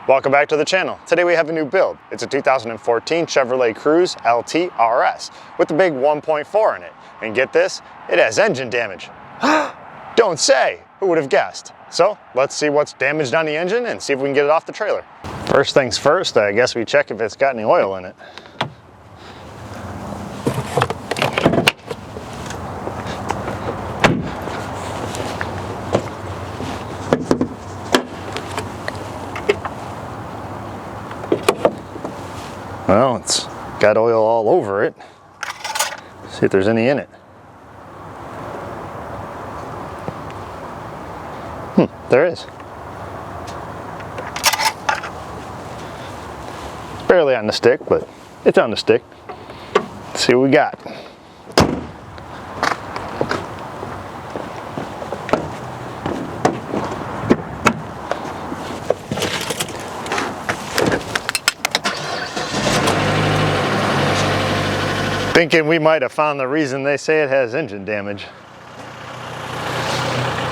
Welcome back to the channel. Today we have a new build. It's a 2014 Chevrolet Cruze LT RS with the big 1.4 in it. And get this, it has engine damage. Don't say, who would have guessed? So let's see what's damaged on the engine and see if we can get it off the trailer. First things first, I guess we check if it's got any oil in it. Well, it's got oil all over it. See if there's any in it. There is. It's barely on the stick, but it's on the stick. Let's see what we got. Thinking we might have found the reason they say it has engine damage.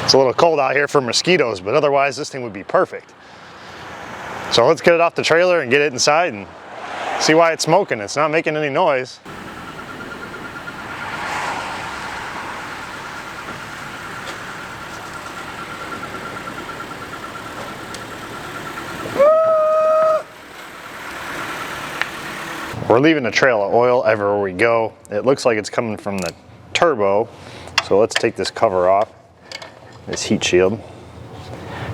It's a little cold out here for mosquitoes, but otherwise this thing would be perfect. So let's get it off the trailer and get it inside and see why it's smoking. It's not making any noise. We're leaving a trail of oil everywhere we go. It looks like it's coming from the turbo. So let's take this cover off, this heat shield,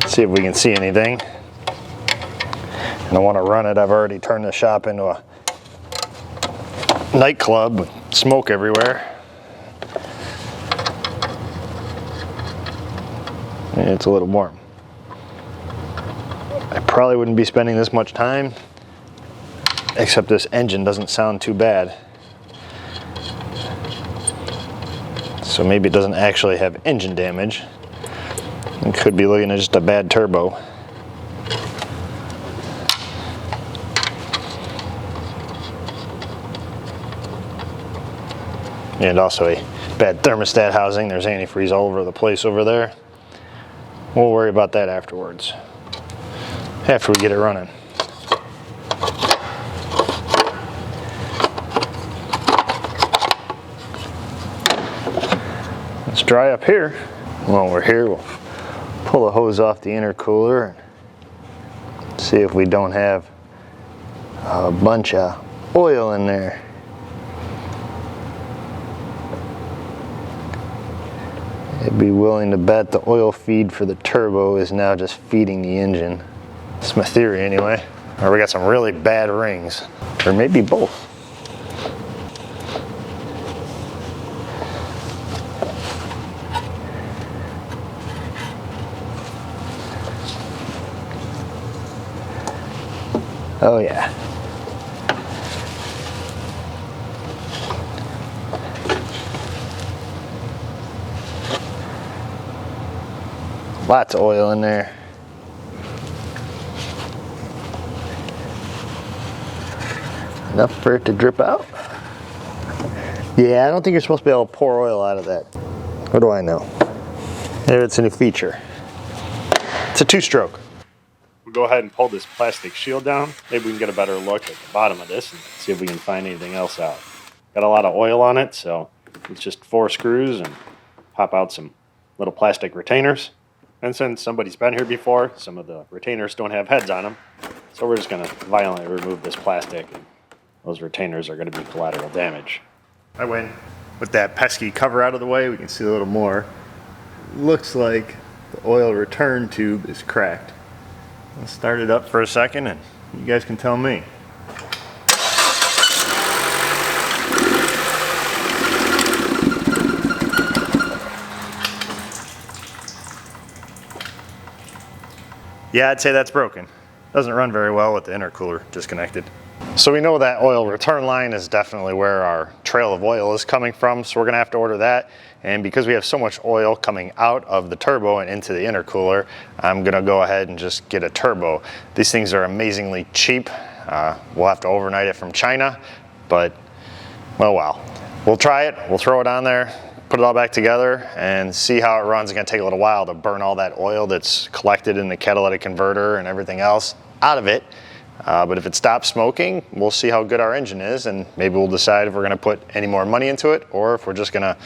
see if we can see anything. And I want to run it. I've already turned the shop into a nightclub with smoke everywhere. And it's a little warm. I probably wouldn't be spending this much time, except this engine doesn't sound too bad. So maybe it doesn't actually have engine damage. It could be looking at just a bad turbo. And also a bad thermostat housing. There's antifreeze all over the place over there. We'll worry about that afterwards, after we get it running. Let's dry up here. While we're here, we'll pull the hose off the intercooler and see if we don't have a bunch of oil in there. I'd be willing to bet the oil feed for the turbo is now just feeding the engine. That's my theory anyway. Or we got some really bad rings, or maybe both. Oh yeah. Lots of oil in there. Enough for it to drip out? Yeah, I don't think you're supposed to be able to pour oil out of that. What do I know? There, it's a new feature. It's a two-stroke. We'll go ahead and pull this plastic shield down. Maybe we can get a better look at the bottom of this and see if we can find anything else out. Got a lot of oil on it, so it's just 4 screws and pop out some little plastic retainers. And since somebody's been here before, some of the retainers don't have heads on them. So we're just going to violently remove this plastic. And those retainers are going to be collateral damage. I went with that pesky cover out of the way. We can see a little more. Looks like the oil return tube is cracked. I'll start it up for a second and you guys can tell me. Yeah, I'd say that's broken. Doesn't run very well with the intercooler disconnected. So we know that oil return line is definitely where our trail of oil is coming from, so we're gonna have to order that. And because we have so much oil coming out of the turbo and into the intercooler, I'm gonna go ahead and just get a turbo. These things are amazingly cheap. We'll have to overnight it from China, but oh well. We'll try it, we'll throw it on there, put it all back together and see how it runs. It's gonna take a little while to burn all that oil that's collected in the catalytic converter and everything else. out of it. But if it stops smoking, we'll see how good our engine is, and maybe we'll decide if we're going to put any more money into it or if we're just going to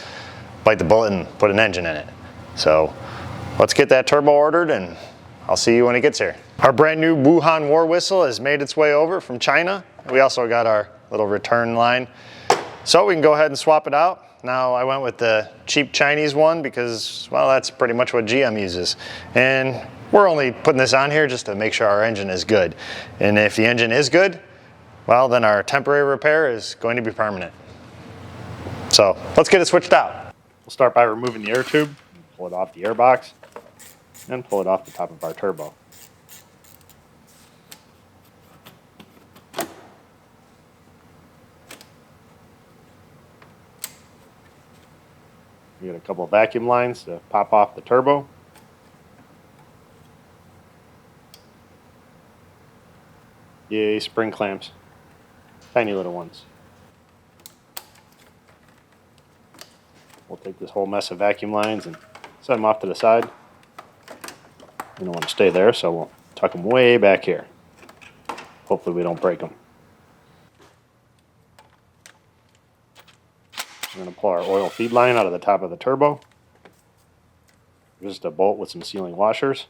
bite the bullet and put an engine in it. So let's get that turbo ordered, and I'll see you when it gets here. Our brand new Wuhan war whistle has made its way over from China. We also got our little return line, so we can go ahead and swap it out. Now I went with the cheap Chinese one because, well, that's pretty much what GM uses. And we're only putting this on here just to make sure our engine is good. And if the engine is good, well, then our temporary repair is going to be permanent. So let's get it switched out. We'll start by removing the air tube, pull it off the air box, and pull it off the top of our turbo. We got a couple of vacuum lines to pop off the turbo. Yay, spring clamps. Tiny little ones. We'll take this whole mess of vacuum lines and set them off to the side. We don't want to stay there, so we'll tuck them way back here. Hopefully we don't break them. We're going to pull our oil feed line out of the top of the turbo. Just a bolt with some sealing washers.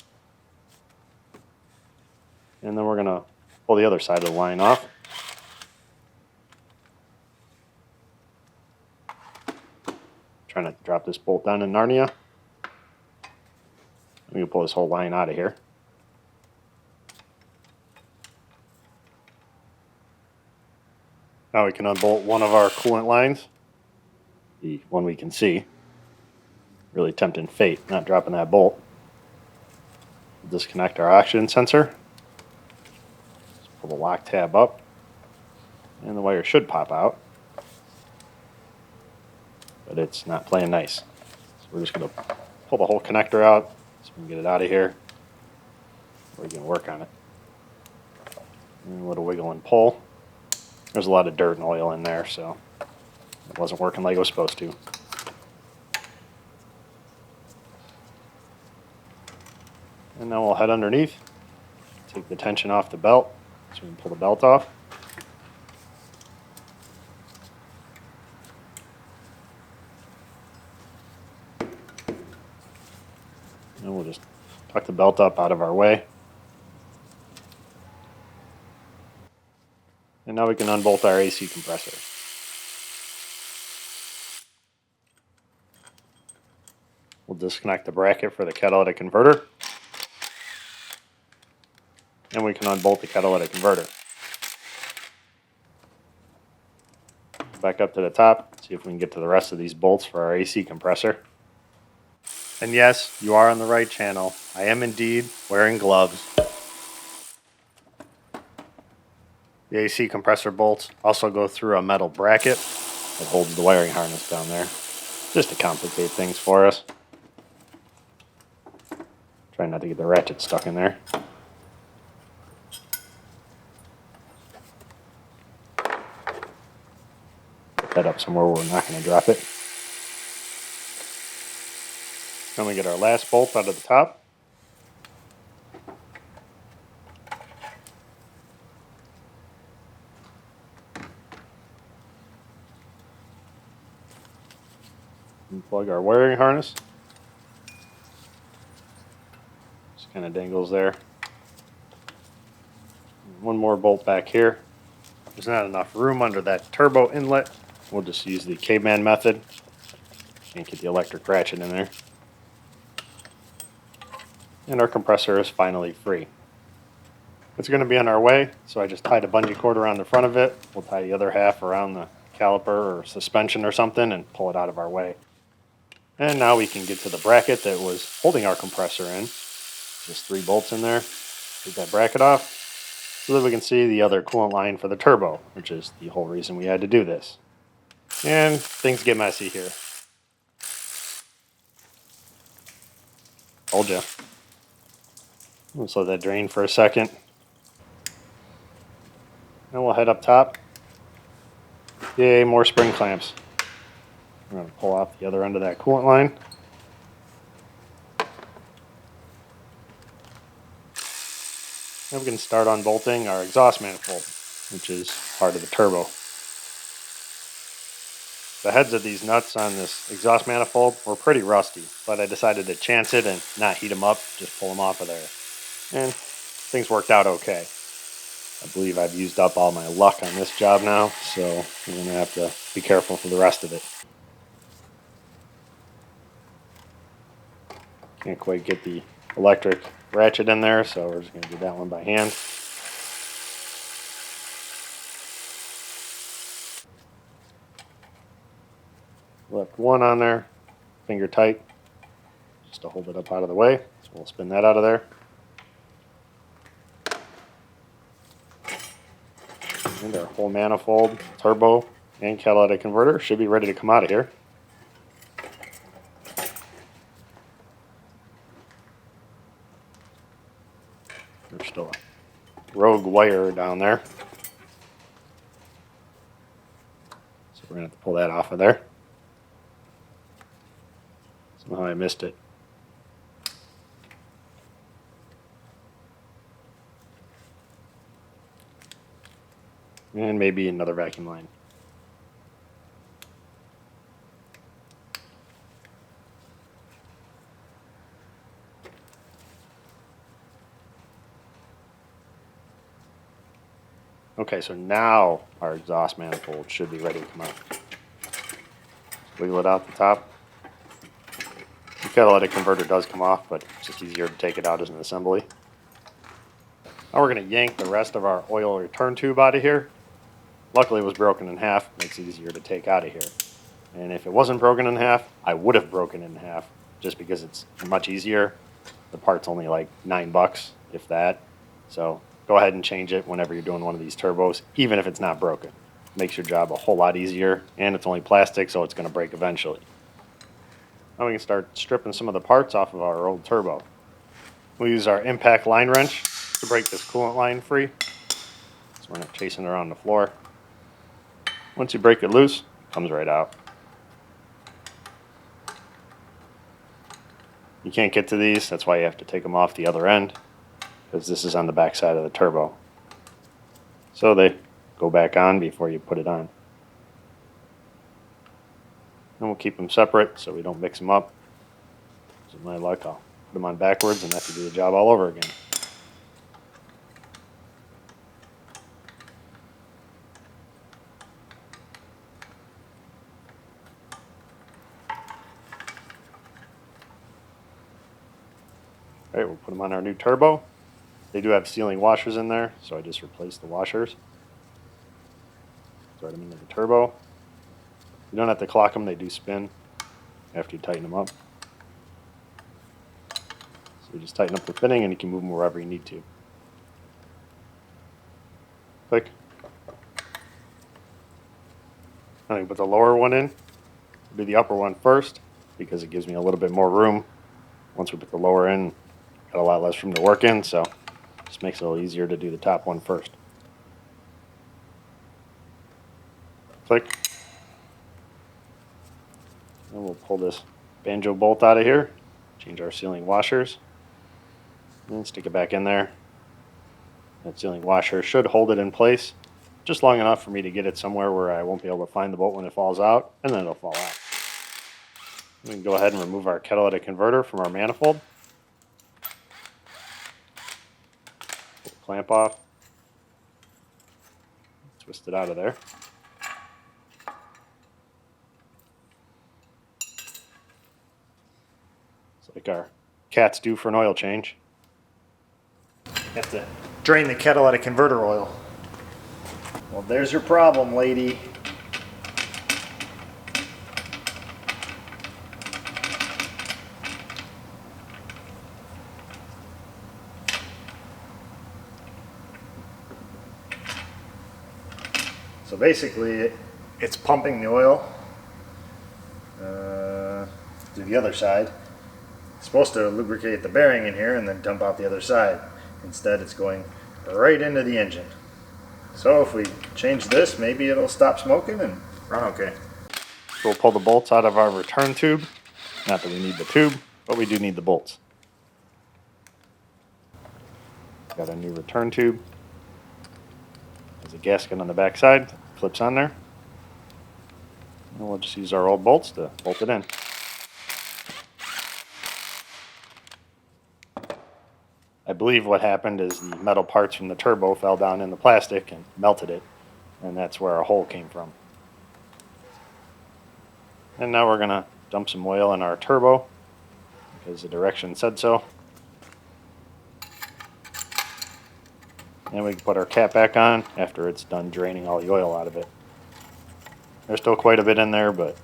And then we're going to pull the other side of the line off. Try not to drop this bolt down in Narnia. We can pull this whole line out of here. Now we can unbolt one of our coolant lines. The one we can see. Really tempting fate, not dropping that bolt. Disconnect our oxygen sensor. Just pull the lock tab up. And the wire should pop out. But it's not playing nice. So we're just going to pull the whole connector out so we can get it out of here. We're going to work on it. And a little wiggle and pull. There's a lot of dirt and oil in there, so it wasn't working like it was supposed to. And then we'll head underneath, take the tension off the belt, so we can pull the belt off. And we'll just tuck the belt up out of our way. And now we can unbolt our AC compressor. We'll disconnect the bracket for the catalytic converter. And we can unbolt the catalytic converter. Back up to the top, see if we can get to the rest of these bolts for our AC compressor. And yes, you are on the right channel. I am indeed wearing gloves. The AC compressor bolts also go through a metal bracket that holds the wiring harness down there, just to complicate things for us. Try not to get the ratchet stuck in there. Put that up somewhere where we're not going to drop it. Then we get our last bolt out of the top. And plug our wiring harness. Just kind of dangles there. One more bolt back here. There's not enough room under that turbo inlet. We'll just use the caveman method and get the electric ratchet in there. And our compressor is finally free. It's going to be on our way, so I just tied a bungee cord around the front of it. We'll tie the other half around the caliper or suspension or something and pull it out of our way. And now we can get to the bracket that was holding our compressor in. Just 3 bolts in there. Take that bracket off so that we can see the other coolant line for the turbo, which is the whole reason we had to do this. And things get messy here. Told ya. Let's let that drain for a second. And we'll head up top. Yay, more spring clamps. I'm going to pull off the other end of that coolant line. Now we can start unbolting our exhaust manifold, which is part of the turbo. The heads of these nuts on this exhaust manifold were pretty rusty, but I decided to chance it and not heat them up, just pull them off of there. And things worked out okay. I believe I've used up all my luck on this job now, so I'm going to have to be careful for the rest of it. Can't quite get the electric ratchet in there, so we're just going to do that one by hand. Left one on there, finger tight, just to hold it up out of the way. So we'll spin that out of there. And our whole manifold, turbo, and catalytic converter should be ready to come out of here. There's still a rogue wire down there, so we're going to have to pull that off of there. Somehow I missed it. And maybe another vacuum line. Okay, so now our exhaust manifold should be ready to come out. Wiggle it out the top. The catalytic converter does come off, but it's just easier to take it out as an assembly. Now we're going to yank the rest of our oil return tube out of here. Luckily it was broken in half, makes it easier to take out of here. And if it wasn't broken in half, I would have broken it in half, just because it's much easier. The part's only like $9, if that. So go ahead and change it whenever you're doing one of these turbos, even if it's not broken. Makes your job a whole lot easier, and it's only plastic, so it's going to break eventually. Now we can start stripping some of the parts off of our old turbo. We'll use our impact line wrench to break this coolant line free, so we're not chasing it around the floor. Once you break it loose, it comes right out. You can't get to these, that's why you have to take them off the other end, because this is on the back side of the turbo. So they go back on before you put it on. And we'll keep them separate so we don't mix them up. With my luck, I'll put them on backwards and have to do the job all over again. Alright, we'll put them on our new turbo. They do have sealing washers in there, so I just replaced the washers. Thread them into the turbo. You don't have to clock them, they do spin after you tighten them up. So you just tighten up the fitting and you can move them wherever you need to. Click. I can put the lower one in. I'll do the upper one first because it gives me a little bit more room. Once we put the lower in, got a lot less room to work in, so just makes it a little easier to do the top one first. Click. And we'll pull this banjo bolt out of here, change our sealing washers, and stick it back in there. That sealing washer should hold it in place just long enough for me to get it somewhere where I won't be able to find the bolt when it falls out, and then it'll fall out. We can go ahead and remove our catalytic converter from our manifold. Pull the clamp off. Twist it out of there. It's like our cats do for an oil change. You have to drain the catalytic converter oil. Well, there's your problem, lady. So basically, it's pumping the oil to the other side. It's supposed to lubricate the bearing in here and then dump out the other side. Instead, it's going right into the engine. So if we change this, maybe it'll stop smoking and run okay. So we'll pull the bolts out of our return tube. Not that we need the tube, but we do need the bolts. Got a new return tube. There's a gasket on the back side, clips on there. And we'll just use our old bolts to bolt it in. I believe what happened is the metal parts from the turbo fell down in the plastic and melted it, and that's where our hole came from. And now we're going to dump some oil in our turbo because the direction said so. And we can put our cap back on after it's done draining all the oil out of it. There's still quite a bit in there, but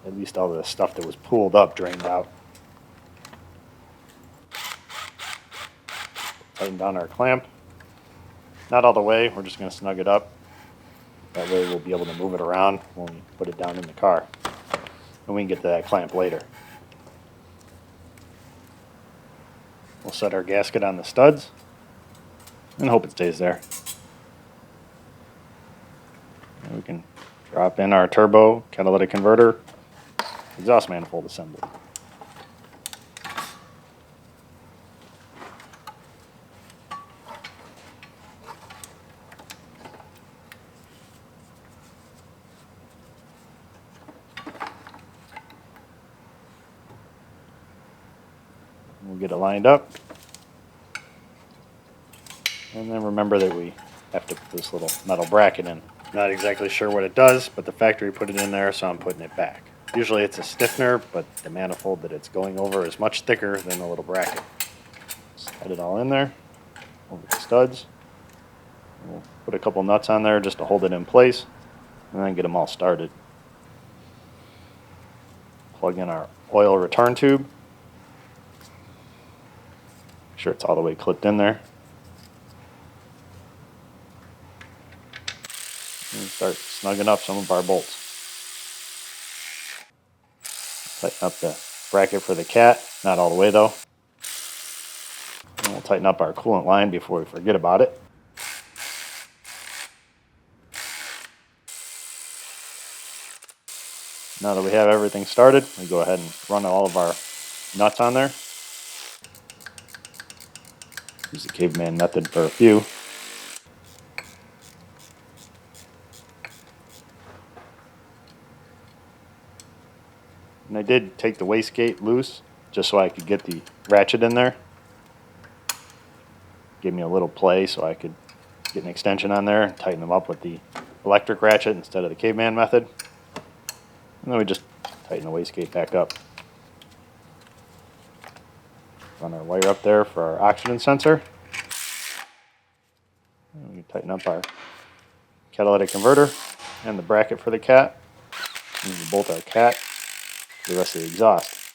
at least all the stuff that was pooled up drained out. Tighten down our clamp. Not all the way, we're just going to snug it up. That way we'll be able to move it around when we put it down in the car. And we can get to that clamp later. We'll set our gasket on the studs and hope it stays there. And we can drop in our turbo, catalytic converter, exhaust manifold assembly. We'll get it lined up. And then remember that we have to put this little metal bracket in. Not exactly sure what it does, but the factory put it in there, so I'm putting it back. Usually it's a stiffener, but the manifold that it's going over is much thicker than the little bracket. Slide it all in there, over the studs. We'll put a couple nuts on there just to hold it in place, and then get them all started. Plug in our oil return tube. Make sure it's all the way clipped in there. And start snugging up some of our bolts. Tighten up the bracket for the cat, not all the way though. And we'll tighten up our coolant line before we forget about it. Now that we have everything started, we go ahead and run all of our nuts on there. Use the caveman method for a few. And I did take the wastegate loose just so I could get the ratchet in there. Give me a little play so I could get an extension on there and tighten them up with the electric ratchet instead of the caveman method. And then we just tighten the wastegate back up. Run our wire up there for our oxygen sensor. And we tighten up our catalytic converter and the bracket for the cat. And we bolt our cat to the rest of the exhaust.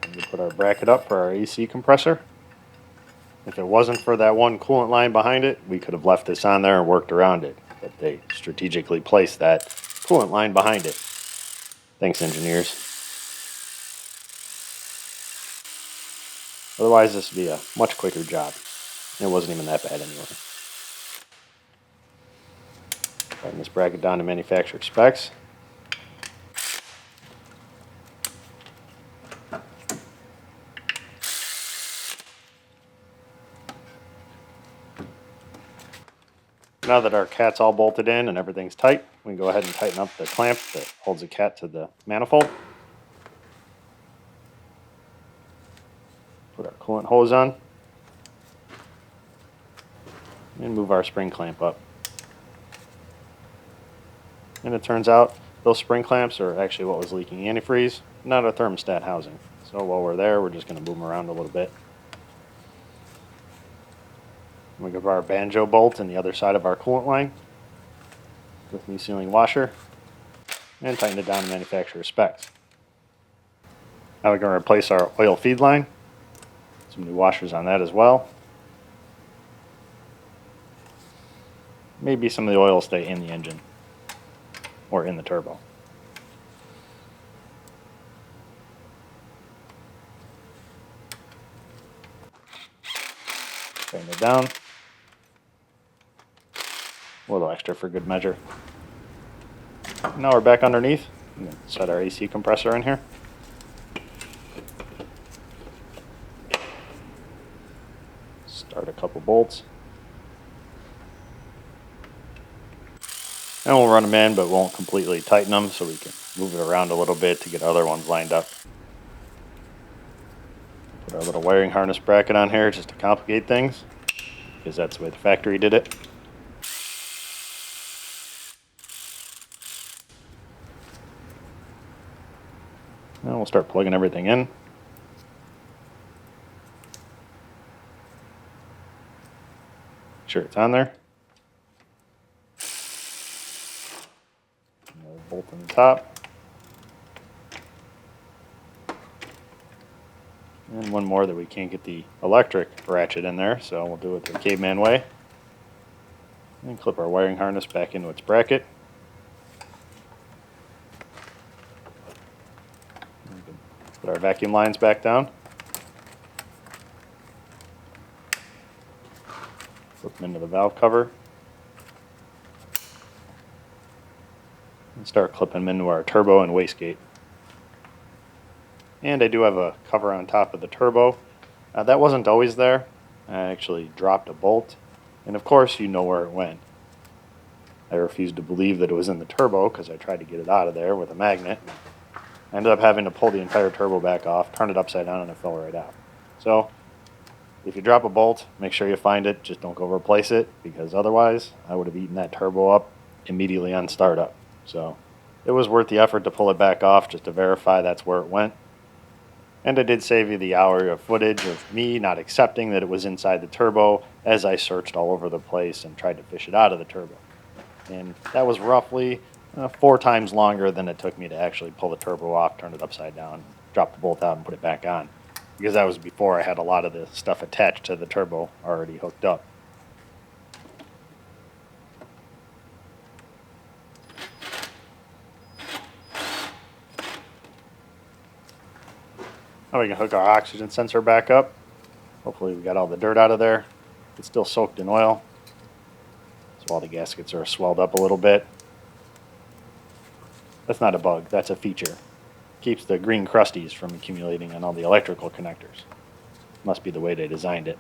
And we put our bracket up for our AC compressor. If it wasn't for that one coolant line behind it, we could have left this on there and worked around it. But they strategically placed that coolant line behind it. Thanks, engineers. Otherwise, this would be a much quicker job. It wasn't even that bad anyway. Tighten this bracket down to manufacturer specs. Now that our cat's all bolted in and everything's tight, we can go ahead and tighten up the clamp that holds the cat to the manifold. Put our coolant hose on. And move our spring clamp up. And it turns out those spring clamps are actually what was leaking antifreeze, not a thermostat housing. So while we're there, we're just going to move them around a little bit. We give our banjo bolt in the other side of our coolant line with new sealing washer and tighten it down to manufacturer specs. Now we're going to replace our oil feed line. Some new washers on that as well. Maybe some of the oil will stay in the engine or in the turbo. Tighten it down. A little extra for good measure. Now we're back underneath. I'm going to set our AC compressor in here. bolts. And we'll run them in, but won't completely tighten them, so we can move it around a little bit to get other ones lined up. Put our little wiring harness bracket on here just to complicate things, because that's the way the factory did it. Now we'll start plugging everything in. Make sure it's on there. Another bolt on the top. And one more that we can't get the electric ratchet in there, so we'll do it the caveman way. And clip our wiring harness back into its bracket. Put our vacuum lines back down. Flip them into the valve cover. And start clipping them into our turbo and wastegate. And I do have a cover on top of the turbo. That wasn't always there. I actually dropped a bolt. And of course you know where it went. I refused to believe that it was in the turbo because I tried to get it out of there with a magnet. I ended up having to pull the entire turbo back off, turn it upside down, and it fell right out. So if you drop a bolt, make sure you find it. Just don't go replace it, because otherwise I would have eaten that turbo up immediately on startup. So it was worth the effort to pull it back off just to verify that's where it went. And I did save you the hour of footage of me not accepting that it was inside the turbo as I searched all over the place and tried to fish it out of the turbo. And that was roughly 4 times longer than it took me to actually pull the turbo off, turn it upside down, drop the bolt out, and put it back on. Because that was before I had a lot of the stuff attached to the turbo already hooked up. Now we can hook our oxygen sensor back up. Hopefully we got all the dirt out of there. It's still soaked in oil, so all the gaskets are swelled up a little bit. That's not a bug, that's a feature. Keeps the green crusties from accumulating on all the electrical connectors. Must be the way they designed it.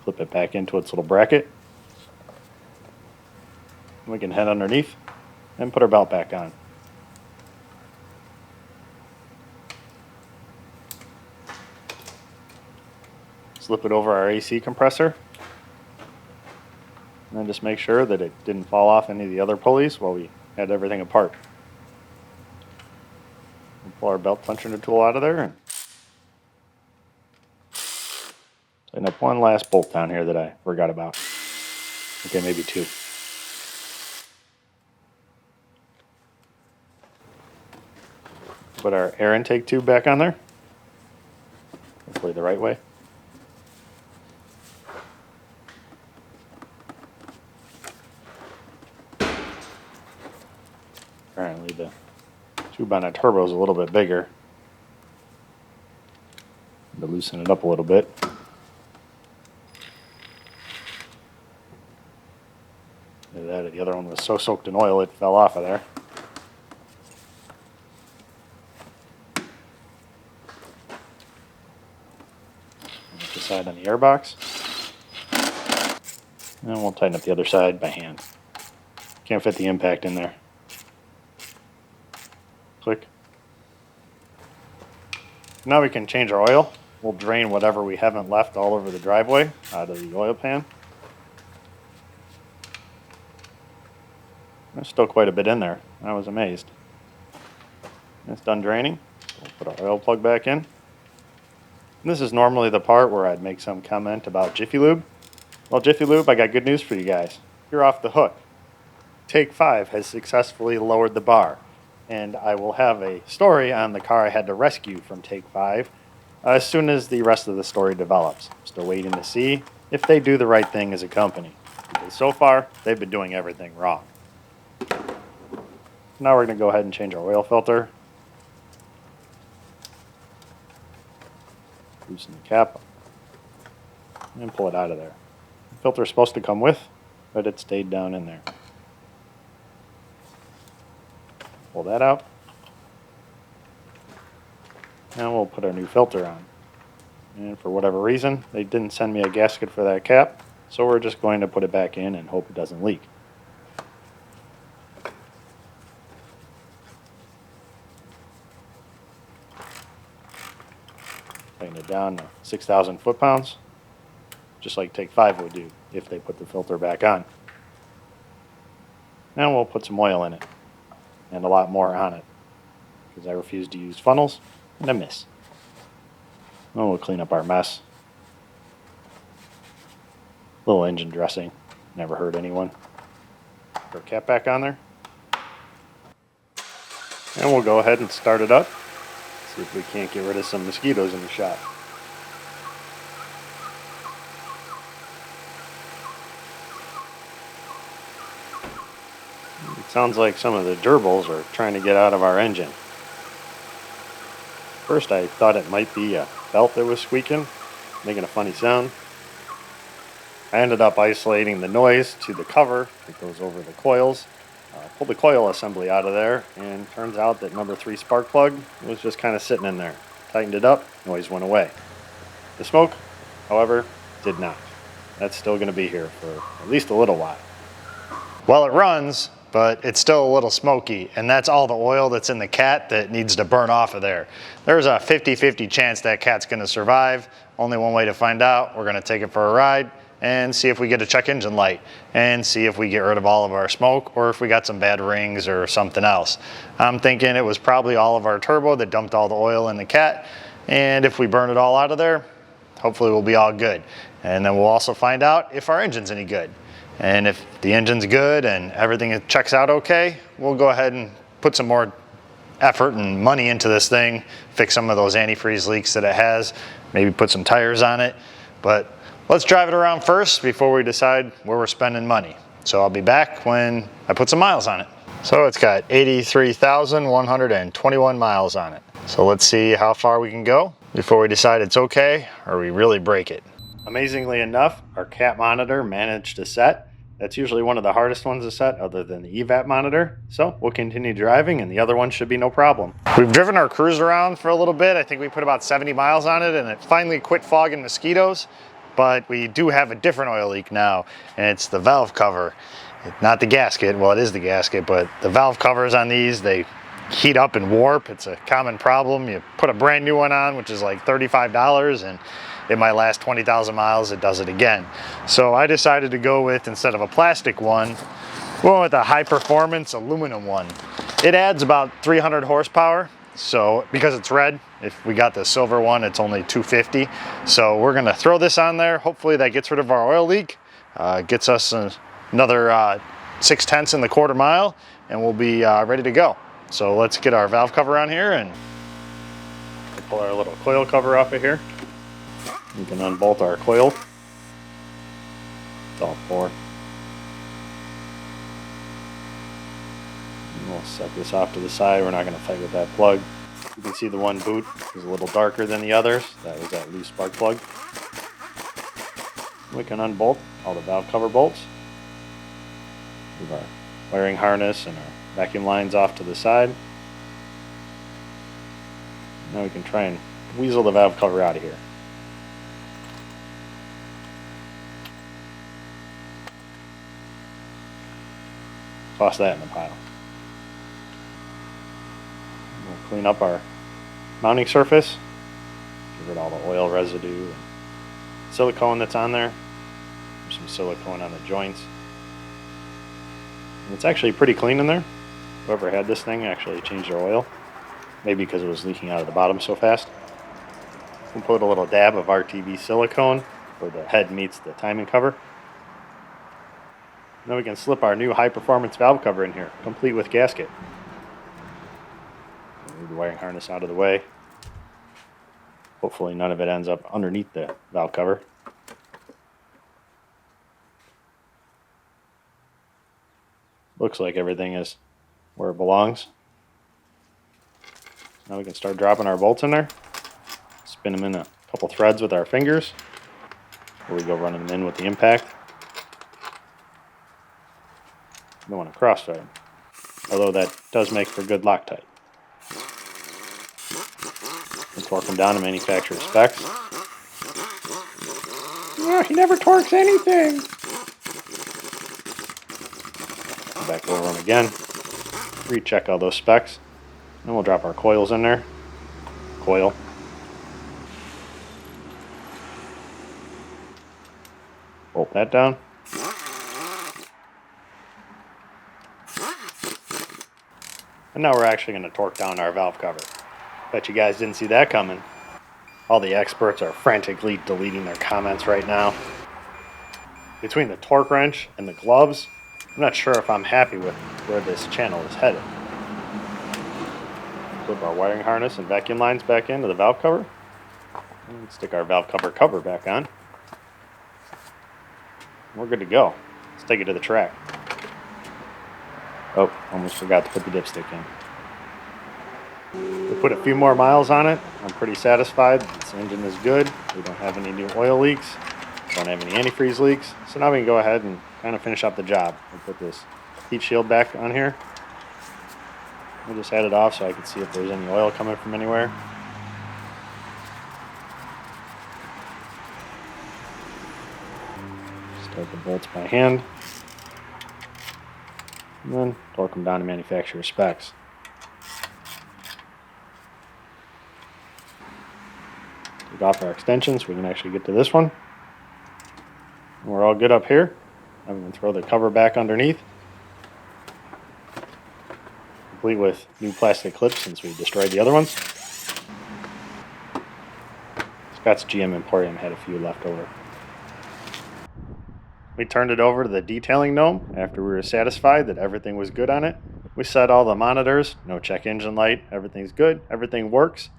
Clip it back into its little bracket. We can head underneath and put our belt back on. Slip it over our AC compressor. And then just make sure that it didn't fall off any of the other pulleys while we had everything apart. We'll pull our belt puncher tool out of there and tighten up one last bolt down here that I forgot about. Okay, maybe 2. Put our air intake tube back on there. Hopefully the right way. Apparently the tube on a turbo is a little bit bigger. To loosen it up a little bit. The other one was so soaked in oil it fell off of there. Side on the airbox, and we'll tighten up the other side by hand. Can't fit the impact in there. Click. Now we can change our oil. We'll drain whatever we haven't left all over the driveway out of the oil pan. There's still quite a bit in there. I was amazed. It's done draining. We'll put our oil plug back in. And this is normally the part where I'd make some comment about Jiffy Lube. Well, Jiffy Lube, I got good news for you guys. You're off the hook. Take 5 has successfully lowered the bar. And I will have a story on the car I had to rescue from Take 5 as soon as the rest of the story develops. I'm still waiting to see if they do the right thing as a company. Because so far, they've been doing everything wrong. Now we're going to go ahead and change our oil filter. Loosen the cap and pull it out of there. The filter is supposed to come with, but it stayed down in there. Pull that out. Now we'll put our new filter on. And for whatever reason, they didn't send me a gasket for that cap, so we're just going to put it back in and hope it doesn't leak. Tighten it down to 6,000 foot-pounds, just like Take 5 would do if they put the filter back on. And we'll put some oil in it, and a lot more on it, because I refuse to use funnels, and I miss. And we'll clean up our mess. Little engine dressing, never hurt anyone. Put our cap back on there. And we'll go ahead and start it up. See if we can't get rid of some mosquitoes in the shop. It sounds like some of the gerbils are trying to get out of our engine. First I thought it might be a belt that was squeaking, making a funny sound. I ended up isolating the noise to the cover that goes over the coils. Pulled the coil assembly out of there, and turns out that number 3 spark plug was just kind of sitting in there. Tightened it up, noise went away. The smoke, however, did not. That's still going to be here for at least a little while. Well, it runs, but it's still a little smoky, and that's all the oil that's in the cat that needs to burn off of there. There's a 50-50 chance that cat's going to survive. Only one way to find out. We're going to take it for a ride and see if we get a check engine light and see if we get rid of all of our smoke or if we got some bad rings or something else. I'm thinking it was probably all of our turbo that dumped all the oil in the cat, and if we burn it all out of there, hopefully we'll be all good. And then we'll also find out if our engine's any good. And if the engine's good and everything checks out okay, we'll go ahead and put some more effort and money into this thing, fix some of those antifreeze leaks that it has, maybe put some tires on it. But let's drive it around first before we decide where we're spending money. So I'll be back when I put some miles on it. So it's got 83,121 miles on it. So let's see how far we can go before we decide it's okay or we really break it. Amazingly enough, our cat monitor managed to set. That's usually one of the hardest ones to set other than the EVAP monitor. So we'll continue driving and the other one should be no problem. We've driven our Cruze around for a little bit. I think we put about 70 miles on it and it finally quit fogging mosquitoes. But we do have a different oil leak now, and it's the valve cover. Not the gasket, well it is the gasket, but the valve covers on these, they heat up and warp. It's a common problem. You put a brand new one on, which is like $35, and it might last 20,000 miles, it does it again. So I decided to go with, instead of a plastic one, we went with a high performance aluminum one. It adds about 300 horsepower. So because it's red, if we got the silver one, it's only 250. So we're gonna throw this on there. Hopefully that gets rid of our oil leak, gets us another 0.6 in the quarter mile, and we'll be ready to go. So let's get our valve cover on here and Pull our little coil cover off of here. We can unbolt our coil. It's all 4. We'll set this off to the side. We're not going to fight with that plug. You can see the one boot is a little darker than the others. That was that loose spark plug. We can unbolt all the valve cover bolts. Move our wiring harness and our vacuum lines off to the side. Now we can try and weasel the valve cover out of here. Toss that in the pile. We'll clean up our mounting surface, get rid of all the oil residue and silicone that's on there. There's some silicone on the joints. And it's actually pretty clean in there. Whoever had this thing actually changed their oil, maybe because it was leaking out of the bottom so fast. We'll put a little dab of RTV silicone where the head meets the timing cover. Then we can slip our new high-performance valve cover in here, complete with gasket. Move the wiring harness out of the way. Hopefully none of it ends up underneath the valve cover. Looks like everything is where it belongs. Now we can start dropping our bolts in there. Spin them in a couple threads with our fingers before we go running them in with the impact. Don't want to cross-thread them, although that does make for good Loctite. And torque them down to manufacturer specs. Oh, he never torques anything. Go back over them again. Recheck all those specs. Then we'll drop our coils in there. Coil. Bolt that down. And now we're actually going to torque down our valve cover. Bet you guys didn't see that coming. All the experts are frantically deleting their comments right now. Between the torque wrench and the gloves, I'm not sure if I'm happy with where this channel is headed. Flip our wiring harness and vacuum lines back into the valve cover. And stick our valve cover back on. We're good to go. Let's take it to the track. Oh, almost forgot to put the dipstick in. We put a few more miles on it. I'm pretty satisfied. This engine is good. We don't have any new oil leaks. Don't have any antifreeze leaks. So now we can go ahead and kind of finish up the job. We'll put this heat shield back on here. We'll just add it off so I can see if there's any oil coming from anywhere. Start the bolts by hand. And then torque them down to manufacturer specs. Take off our extensions so we can actually get to this one. And we're all good up here. I'm going to throw the cover back underneath. Complete with new plastic clips since we destroyed the other ones. Scott's GM Emporium had a few left over. We turned it over to the detailing gnome after we were satisfied that everything was good on it. We set all the monitors, no check engine light, everything's good, everything works,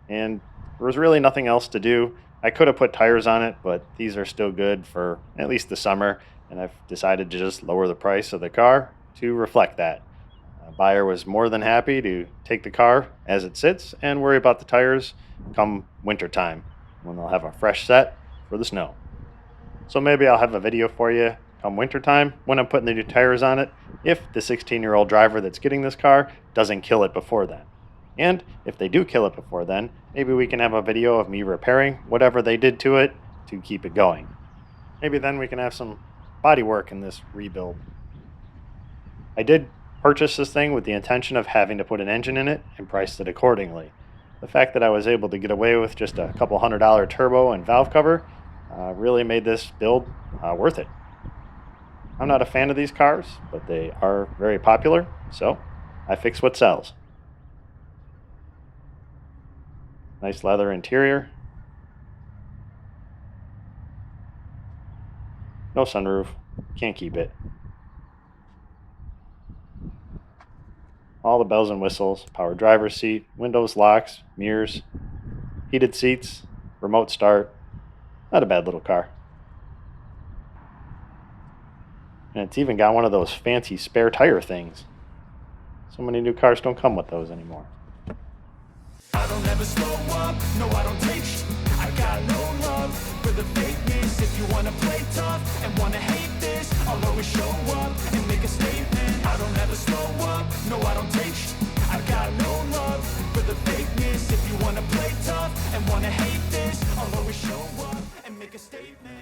and there was really nothing else to do. I could have put tires on it, but these are still good for at least the summer, and I've decided to just lower the price of the car to reflect that. The buyer was more than happy to take the car as it sits and worry about the tires come winter time when they'll have a fresh set for the snow. So maybe I'll have a video for you come wintertime when I'm putting the new tires on it if the 16-year-old driver that's getting this car doesn't kill it before then. And if they do kill it before then, maybe we can have a video of me repairing whatever they did to it to keep it going. Maybe then we can have some body work in this rebuild. I did purchase this thing with the intention of having to put an engine in it and priced it accordingly. The fact that I was able to get away with just a couple $100 turbo and valve cover really made this build worth it. I'm not a fan of these cars, but they are very popular, so I fix what sells. Nice leather interior. No sunroof, can't keep it. All the bells and whistles, power driver's seat, windows, locks, mirrors, heated seats, remote start. Not a bad little car. And it's even got one of those fancy spare tire things. So many new cars don't come with those anymore. I don't ever slow up, no I don't take sh**. I got no love for the fakeness. If you wanna play tough and wanna hate this, I'll always show up and make a statement. I don't ever slow up, no I don't take sh**. I got no love for the fakeness. If you wanna play tough and wanna hate this, I'll always show up and make a statement.